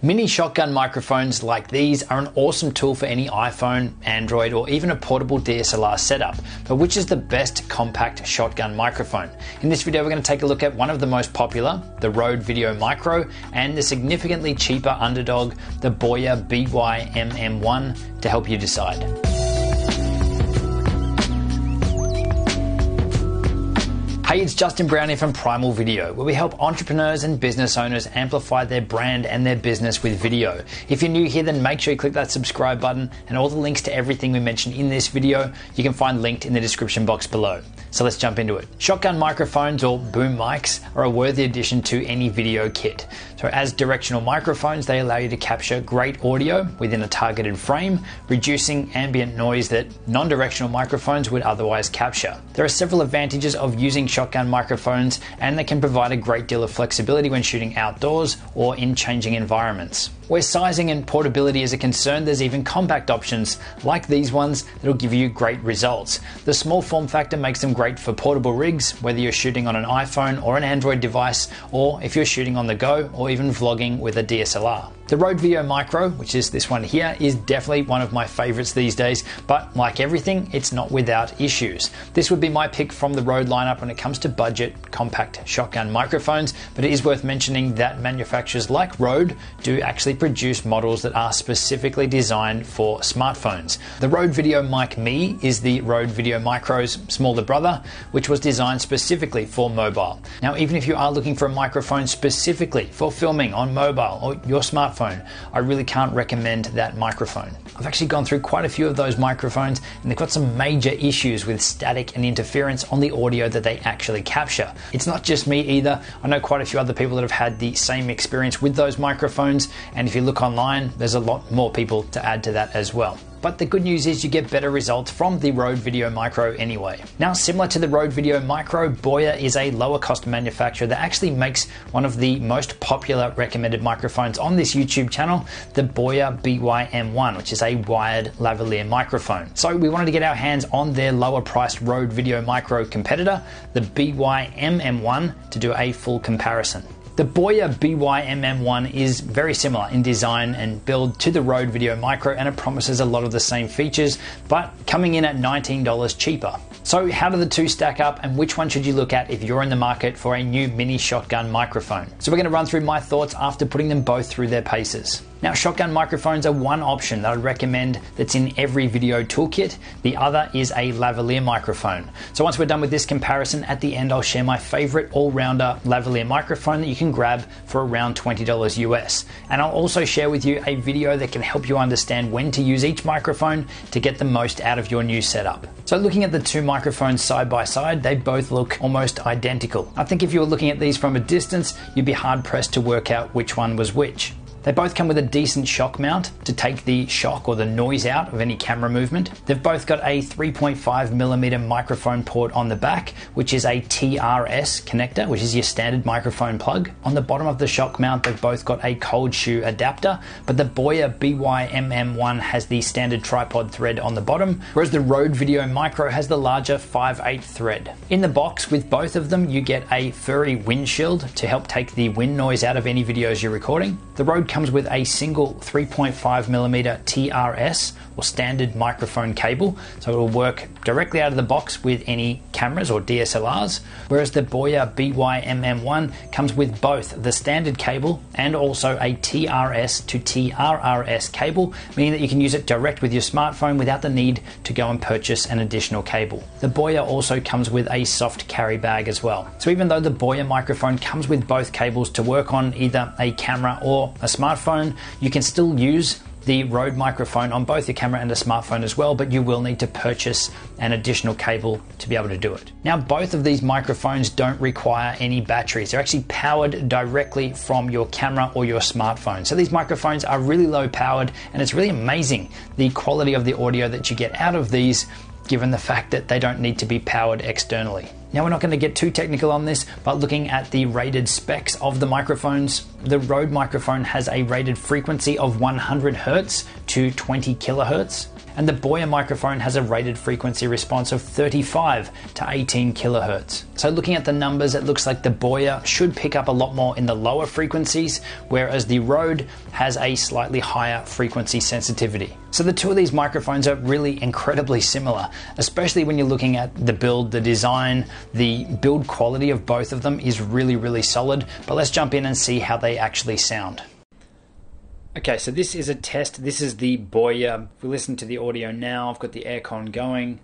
Mini shotgun microphones like these are an awesome tool for any iPhone, Android, or even a portable DSLR setup. But which is the best compact shotgun microphone? In this video, we're going to take a look at one of the most popular, the Rode Video Micro, and the significantly cheaper underdog, the Boya BY-MM1, to help you decide. Hey, it's Justin Brown here from Primal Video, where we help entrepreneurs and business owners amplify their brand and their business with video. If you're new here, then make sure you click that subscribe button, and all the links to everything we mentioned in this video you can find linked in the description box below. So let's jump into it. Shotgun microphones, or boom mics, are a worthy addition to any video kit. So as directional microphones, they allow you to capture great audio within a targeted frame, reducing ambient noise that non-directional microphones would otherwise capture. There are several advantages of using shotgun microphones, and they can provide a great deal of flexibility when shooting outdoors or in changing environments. Where sizing and portability is a concern, there's even compact options like these ones that'll give you great results. The small form factor makes them great for portable rigs, whether you're shooting on an iPhone or an Android device, or if you're shooting on the go or even vlogging with a DSLR. The Rode Video Micro, which is this one here, is definitely one of my favorites these days, but like everything, it's not without issues. This would be my pick from the Rode lineup when it comes to budget, compact shotgun microphones, but it is worth mentioning that manufacturers like Rode do actually produce models that are specifically designed for smartphones. The Rode Video Mic Me is the Rode Video Micro's smaller brother, which was designed specifically for mobile. Now, even if you are looking for a microphone specifically for filming on mobile or your smartphone, I really can't recommend that microphone. I've actually gone through quite a few of those microphones, and they've got some major issues with static and interference on the audio that they actually capture. It's not just me either. I know quite a few other people that have had the same experience with those microphones, and if you look online, there's a lot more people to add to that as well. But the good news is you get better results from the Rode Video Micro anyway. Now, similar to the Rode Video Micro, Boya is a lower cost manufacturer that actually makes one of the most popular recommended microphones on this YouTube channel, the Boya BY-M1, which is a wired lavalier microphone. So we wanted to get our hands on their lower priced Rode Video Micro competitor, the BY-MM1, to do a full comparison. The Boya BY-MM1 is very similar in design and build to the Rode Video Micro, and it promises a lot of the same features, but coming in at $19 cheaper. So how do the two stack up, and which one should you look at if you're in the market for a new mini shotgun microphone? So we're going to run through my thoughts after putting them both through their paces. Now, shotgun microphones are one option that I'd recommend that's in every video toolkit. The other is a lavalier microphone. So once we're done with this comparison, at the end I'll share my favorite all-rounder lavalier microphone that you can grab for around $20 US. And I'll also share with you a video that can help you understand when to use each microphone to get the most out of your new setup. So looking at the two microphones side by side, they both look almost identical. I think if you were looking at these from a distance, you'd be hard pressed to work out which one was which. They both come with a decent shock mount to take the shock or the noise out of any camera movement. They've both got a 3.5mm microphone port on the back, which is a TRS connector, which is your standard microphone plug. On the bottom of the shock mount, they've both got a cold shoe adapter, but the Boya BY-MM1 has the standard tripod thread on the bottom, whereas the Rode Video Micro has the larger 5/8 thread. In the box with both of them, you get a furry windshield to help take the wind noise out of any videos you're recording. The Rode comes with a single 3.5mm TRS or standard microphone cable, so it will work directly out of the box with any cameras or DSLRs, whereas the Boya BY-MM1 comes with both the standard cable and also a TRS to TRRS cable, meaning that you can use it direct with your smartphone without the need to go and purchase an additional cable. The Boya also comes with a soft carry bag as well. So even though the Boya microphone comes with both cables to work on either a camera or a smartphone, you can still use the Rode microphone on both your camera and a smartphone as well, but you will need to purchase an additional cable to be able to do it. Now, both of these microphones don't require any batteries. They're actually powered directly from your camera or your smartphone. So these microphones are really low powered, and it's really amazing the quality of the audio that you get out of these, given the fact that they don't need to be powered externally. Now, we're not going to get too technical on this, but looking at the rated specs of the microphones, the Rode microphone has a rated frequency of 100 Hz to 20 kHz. and the Boya microphone has a rated frequency response of 35 to 18 kilohertz. So looking at the numbers, it looks like the Boya should pick up a lot more in the lower frequencies, whereas the Rode has a slightly higher frequency sensitivity. So the two of these microphones are really incredibly similar, especially when you're looking at the build, the design, the build quality of both of them is really, really solid. But let's jump in and see how they actually sound. Okay, so this is a test. This is the Boya. If we listen to the audio now, I've got the aircon going.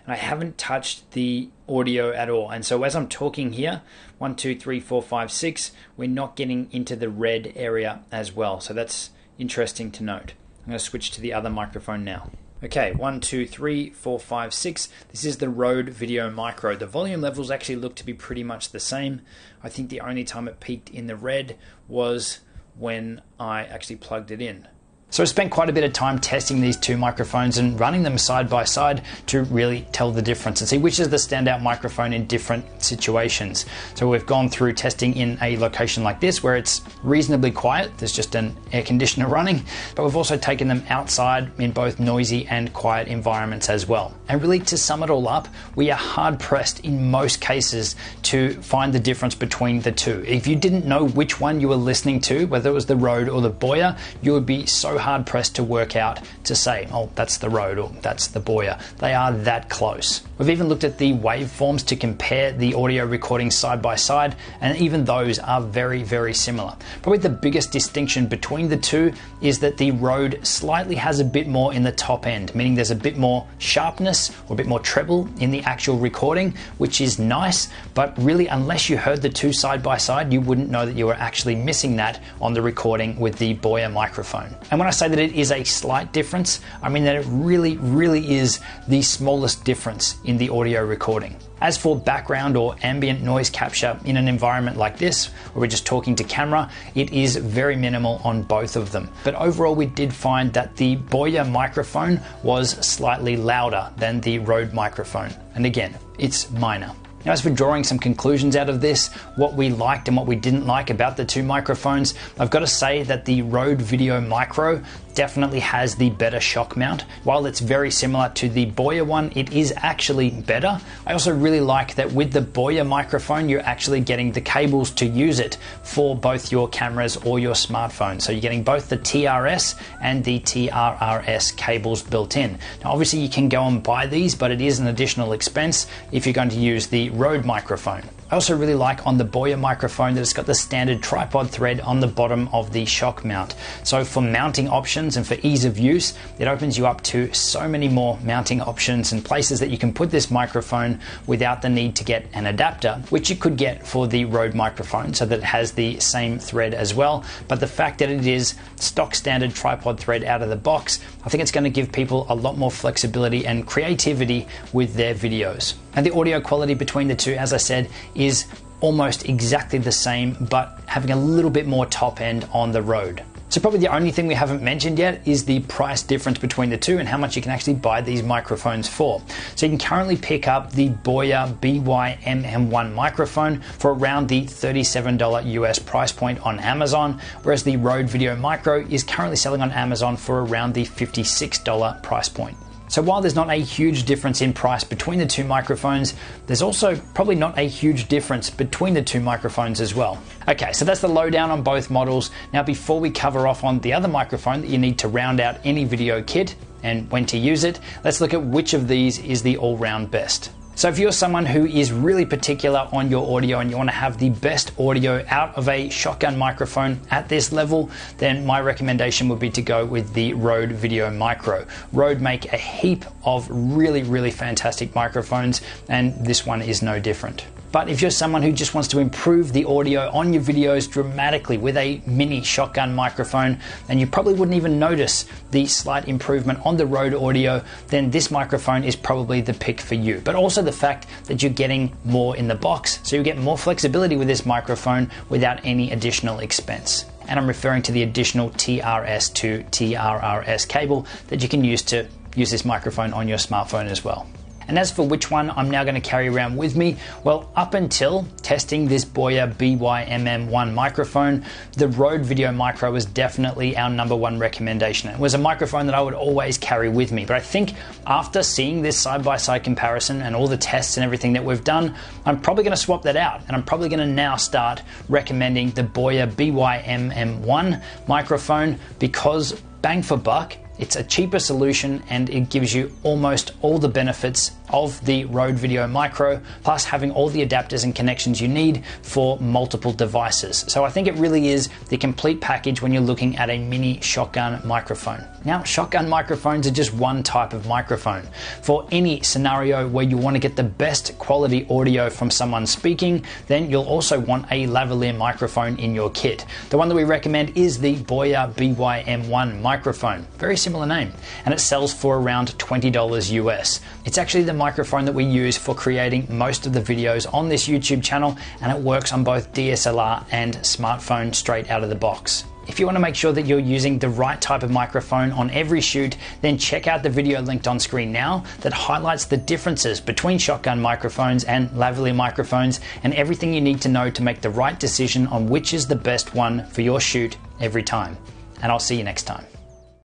I haven't touched the audio at all. And so as I'm talking here, 1, 2, 3, 4, 5, 6, we're not getting into the red area as well. So that's interesting to note. I'm going to switch to the other microphone now. Okay, 1, 2, 3, 4, 5, 6. This is the Rode Video Micro. The volume levels actually look to be pretty much the same. I think the only time it peaked in the red was when I actually plugged it in. So I spent quite a bit of time testing these two microphones and running them side by side to really tell the difference and see which is the standout microphone in different situations. So we've gone through testing in a location like this where it's reasonably quiet, there's just an air conditioner running, but we've also taken them outside in both noisy and quiet environments as well. And really, to sum it all up, we are hard pressed in most cases to find the difference between the two. If you didn't know which one you were listening to, whether it was the Rode or the Boya, you would be so hard pressed to work out to say, oh, that's the Rode or that's the Boya. They are that close. We've even looked at the waveforms to compare the audio recordings side by side, and even those are very, very similar. Probably the biggest distinction between the two is that the Rode slightly has a bit more in the top end, meaning there's a bit more sharpness or a bit more treble in the actual recording, which is nice, but really unless you heard the two side by side, you wouldn't know that you were actually missing that on the recording with the Boya microphone. And when I say that it is a slight difference, I mean that it really, really is the smallest difference in the audio recording. As for background or ambient noise capture in an environment like this, where we're just talking to camera, it is very minimal on both of them. But overall, we did find that the Boya microphone was slightly louder than the Rode microphone. And again, it's minor. Now, as for drawing some conclusions out of this, what we liked and what we didn't like about the two microphones, I've got to say that the Rode Video Micro definitely has the better shock mount. While it's very similar to the Boya one, it is actually better. I also really like that with the Boya microphone, you're actually getting the cables to use it for both your cameras or your smartphone. So you're getting both the TRS and the TRRS cables built in. Now, obviously you can go and buy these, but it is an additional expense if you're going to use the Rode microphone. I also really like on the Boya microphone that it's got the standard tripod thread on the bottom of the shock mount. So for mounting options and for ease of use, it opens you up to so many more mounting options and places that you can put this microphone without the need to get an adapter, which you could get for the Rode microphone so that it has the same thread as well. But the fact that it is stock standard tripod thread out of the box, I think it's going to give people a lot more flexibility and creativity with their videos. And the audio quality between the two, as I said, is almost exactly the same, but having a little bit more top end on the Rode. So probably the only thing we haven't mentioned yet is the price difference between the two and how much you can actually buy these microphones for. So you can currently pick up the Boya BY-MM1 microphone for around the $37 US price point on Amazon, whereas the Rode Video Micro is currently selling on Amazon for around the $56 price point. So while there's not a huge difference in price between the two microphones, there's also probably not a huge difference between the two microphones as well. Okay, so that's the lowdown on both models. Now, before we cover off on the other microphone that you need to round out any video kit and when to use it, let's look at which of these is the all-round best. So if you're someone who is really particular on your audio and you want to have the best audio out of a shotgun microphone at this level, then my recommendation would be to go with the Rode Video Micro. Rode make a heap of really, really fantastic microphones, and this one is no different. But if you're someone who just wants to improve the audio on your videos dramatically with a mini shotgun microphone, and you probably wouldn't even notice the slight improvement on the Rode audio, then this microphone is probably the pick for you. But also the fact that you're getting more in the box, so you get more flexibility with this microphone without any additional expense. And I'm referring to the additional TRS to TRRS cable that you can use to use this microphone on your smartphone as well. And as for which one I'm now going to carry around with me, well, up until testing this Boya BYMM1 microphone, the Rode Video Micro was definitely our number one recommendation. It was a microphone that I would always carry with me, but I think after seeing this side-by-side comparison and all the tests and everything that we've done, I'm probably going to swap that out, and I'm probably going to now start recommending the Boya BYMM1 microphone because bang for buck, it's a cheaper solution and it gives you almost all the benefits of the Rode Video Micro, plus having all the adapters and connections you need for multiple devices. So I think it really is the complete package when you're looking at a mini shotgun microphone. Now, shotgun microphones are just one type of microphone. For any scenario where you want to get the best quality audio from someone speaking, then you'll also want a lavalier microphone in your kit. The one that we recommend is the Boya BYM1 microphone. Very similar name, and it sells for around $20 US. It's actually the microphone that we use for creating most of the videos on this YouTube channel, and it works on both DSLR and smartphone straight out of the box. If you want to make sure that you're using the right type of microphone on every shoot, then check out the video linked on screen now that highlights the differences between shotgun microphones and lavalier microphones and everything you need to know to make the right decision on which is the best one for your shoot every time. And I'll see you next time.